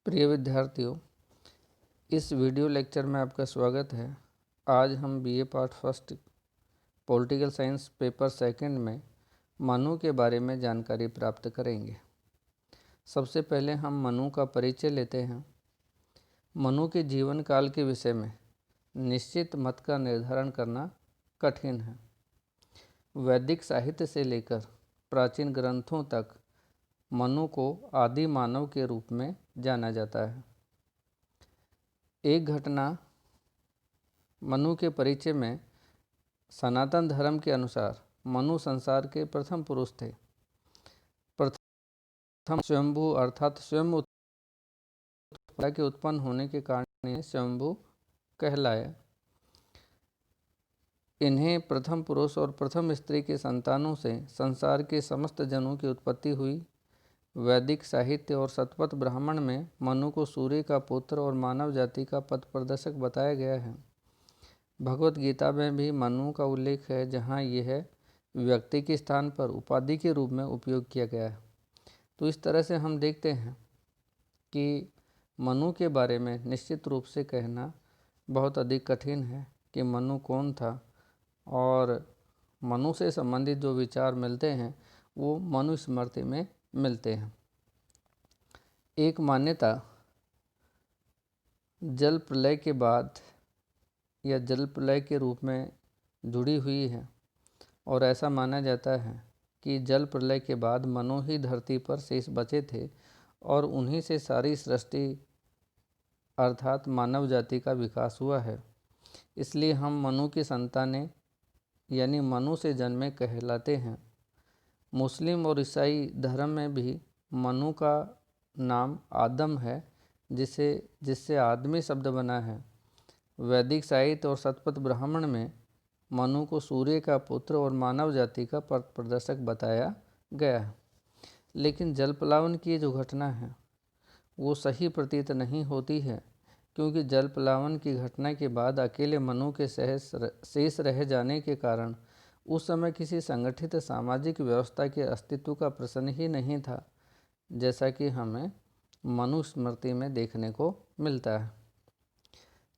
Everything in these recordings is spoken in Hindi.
प्रिय विद्यार्थियों, इस वीडियो लेक्चर में आपका स्वागत है। आज हम BA part first political science paper second में मनु के बारे में जानकारी प्राप्त करेंगे। सबसे पहले हम मनु का परिचय लेते हैं। मनु के जीवन काल के विषय में निश्चित मत का निर्धारण करना कठिन है। वैदिक साहित्य से लेकर प्राचीन ग्रंथों तक मनु को आदि मानव के रूप में जाना जाता है। एक घटना मनु के परिचय में सनातन धर्म के अनुसार मनु संसार के प्रथम पुरुष थे। प्रथम स्वयंभू अर्थात स्वयं के उत्पन्न होने के कारण स्वयंभू कहलाया। इन्हें प्रथम पुरुष और प्रथम स्त्री के संतानों से संसार के समस्त जनों की उत्पत्ति हुई। वैदिक साहित्य और शतपथ ब्राह्मण में मनु को सूर्य का पुत्र और मानव जाति का पथ प्रदर्शक बताया गया है। भगवत गीता में भी मनु का उल्लेख है, जहाँ यह व्यक्ति के स्थान पर उपाधि के रूप में उपयोग किया गया है। तो इस तरह से हम देखते हैं कि मनु के बारे में निश्चित रूप से कहना बहुत अधिक कठिन है कि मनु कौन था, और मनु से संबंधित जो विचार मिलते हैं वो मनुस्मृति में मिलते हैं। एक मान्यता जल प्रलय के बाद या जल प्रलय के रूप में जुड़ी हुई है, और ऐसा माना जाता है कि जल प्रलय के बाद मनु ही धरती पर शेष बचे थे और उन्हीं से सारी सृष्टि अर्थात मानव जाति का विकास हुआ है। इसलिए हम मनु की संतानें यानी मनु से जन्मे कहलाते हैं। मुस्लिम और ईसाई धर्म में भी मनु का नाम आदम है, जिससे आदमी शब्द बना है। वैदिक साहित्य और शतपथ ब्राह्मण में मनु को सूर्य का पुत्र और मानव जाति का पथ प्रदर्शक बताया गया है। लेकिन जल प्लावन की जो घटना है वो सही प्रतीत नहीं होती है, क्योंकि जल प्लावन की घटना के बाद अकेले मनु के शेष रह जाने के कारण उस समय किसी संगठित सामाजिक व्यवस्था के अस्तित्व का प्रश्न ही नहीं था, जैसा कि हमें मनुस्मृति में देखने को मिलता है।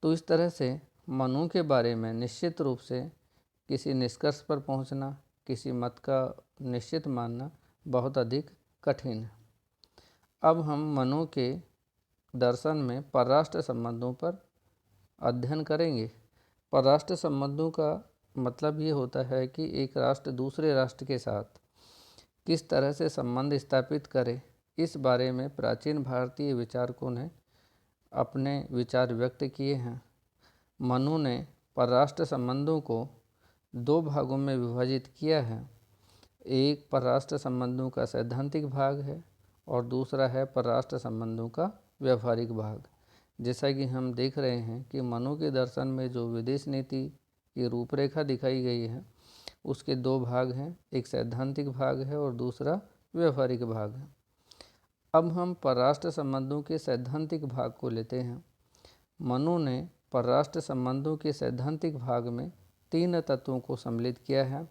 तो इस तरह से मनु के बारे में निश्चित रूप से किसी निष्कर्ष पर पहुंचना, किसी मत का निश्चित मानना बहुत अधिक कठिन है। अब हम मनु के दर्शन में परराष्ट्र संबंधों पर अध्ययन करेंगे। परराष्ट्र संबंधों का मतलब ये होता है कि एक राष्ट्र दूसरे राष्ट्र के साथ किस तरह से संबंध स्थापित करे। इस बारे में प्राचीन भारतीय विचारकों ने अपने विचार व्यक्त किए हैं। मनु ने परराष्ट्र संबंधों को दो भागों में विभाजित किया है। एक परराष्ट्र संबंधों का सैद्धांतिक भाग है और दूसरा है परराष्ट्र संबंधों का व्यवहारिक भाग। जैसा कि हम देख रहे हैं कि मनु के दर्शन में जो विदेश नीति की रूपरेखा दिखाई गई है उसके दो भाग हैं, एक सैद्धांतिक भाग है और दूसरा व्यवहारिक भाग है। अब हम परराष्ट्र संबंधों के सैद्धांतिक भाग को लेते हैं। मनु ने परराष्ट्र संबंधों के सैद्धांतिक भाग में तीन तत्वों को सम्मिलित किया है।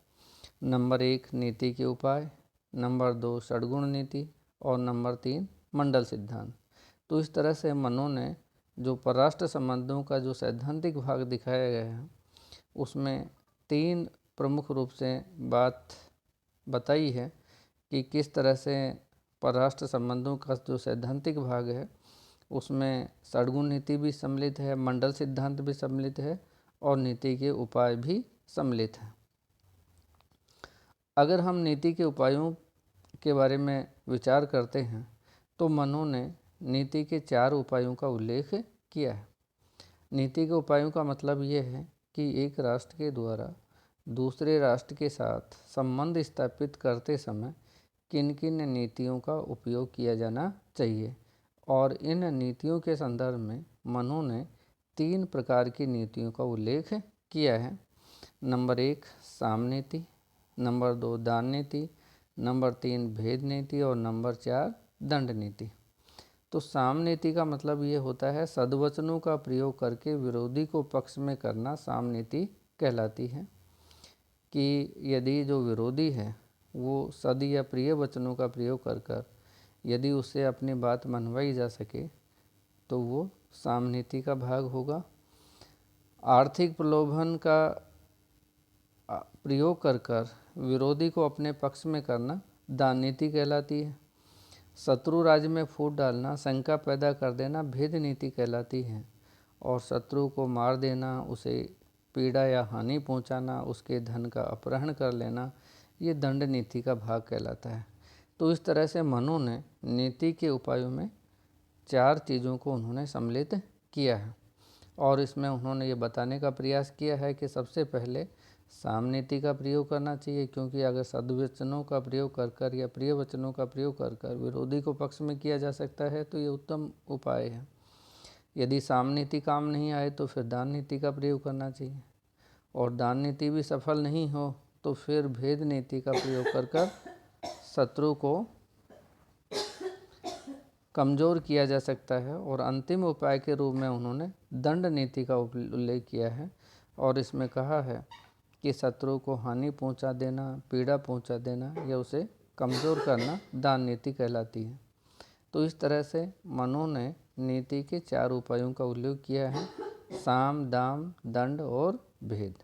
नंबर 1 नीति के उपाय, नंबर 2 षड्गुण नीति और नंबर 3 मंडल सिद्धांत। तो इस तरह से मनु ने जो परराष्ट्र संबंधों का जो सैद्धांतिक भाग दिखाया गया है उसमें तीन प्रमुख रूप से बात बताई है कि किस तरह से परराष्ट्र संबंधों का जो सैद्धांतिक भाग है उसमें षड्गुण नीति भी सम्मिलित है, मंडल सिद्धांत भी सम्मिलित है और नीति के उपाय भी सम्मिलित है। अगर हम नीति के उपायों के बारे में विचार करते हैं तो मनु ने नीति के 4 उपायों का उल्लेख किया है। नीति के उपायों का मतलब ये है कि एक राष्ट्र के द्वारा दूसरे राष्ट्र के साथ संबंध स्थापित करते समय किन किन नीतियों का उपयोग किया जाना चाहिए, और इन नीतियों के संदर्भ में मनु ने 3 प्रकार की नीतियों का उल्लेख किया है। नंबर 1 साम नीति, नंबर 2 दान नीति, नंबर 3 भेद नीति और नंबर 4 दंड नीति। तो साम नीति का मतलब ये होता है सद्वचनों का प्रयोग करके विरोधी को पक्ष में करना साम नीति कहलाती है। कि यदि जो विरोधी है वो सद या प्रिय वचनों का प्रयोग कर यदि उससे अपनी बात मनवाई जा सके तो वो साम नीति का भाग होगा। आर्थिक प्रलोभन का प्रयोग कर विरोधी को अपने पक्ष में करना दान नीति कहलाती है। शत्रु राज्य में फूट डालना, शंका पैदा कर देना भेद नीति कहलाती है। और शत्रु को मार देना, उसे पीड़ा या हानि पहुंचाना, उसके धन का अपहरण कर लेना, ये दंड नीति का भाग कहलाता है। तो इस तरह से मनु ने नीति के उपायों में 4 चीज़ों को उन्होंने सम्मिलित किया है। और इसमें उन्होंने ये बताने का प्रयास किया है कि सबसे पहले साम नीति का प्रयोग करना चाहिए, क्योंकि अगर सद्वचनों का प्रयोग कर या प्रिय वचनों का प्रयोग कर विरोधी को पक्ष में किया जा सकता है तो ये उत्तम उपाय है। यदि साम नीति काम नहीं आए तो फिर दान नीति का प्रयोग करना चाहिए, और दान नीति भी सफल नहीं हो तो फिर भेद नीति का प्रयोग कर शत्रु को कमज़ोर किया जा सकता है। और अंतिम उपाय के रूप में उन्होंने दंड नीति का उल्लेख किया है, और इसमें कहा है कि शत्रु को हानि पहुंचा देना, पीड़ा पहुंचा देना या उसे कमज़ोर करना दान नीति कहलाती है। तो इस तरह से मनु ने नीति के 4 उपायों का उल्लेख किया है, साम, दाम, दंड और भेद।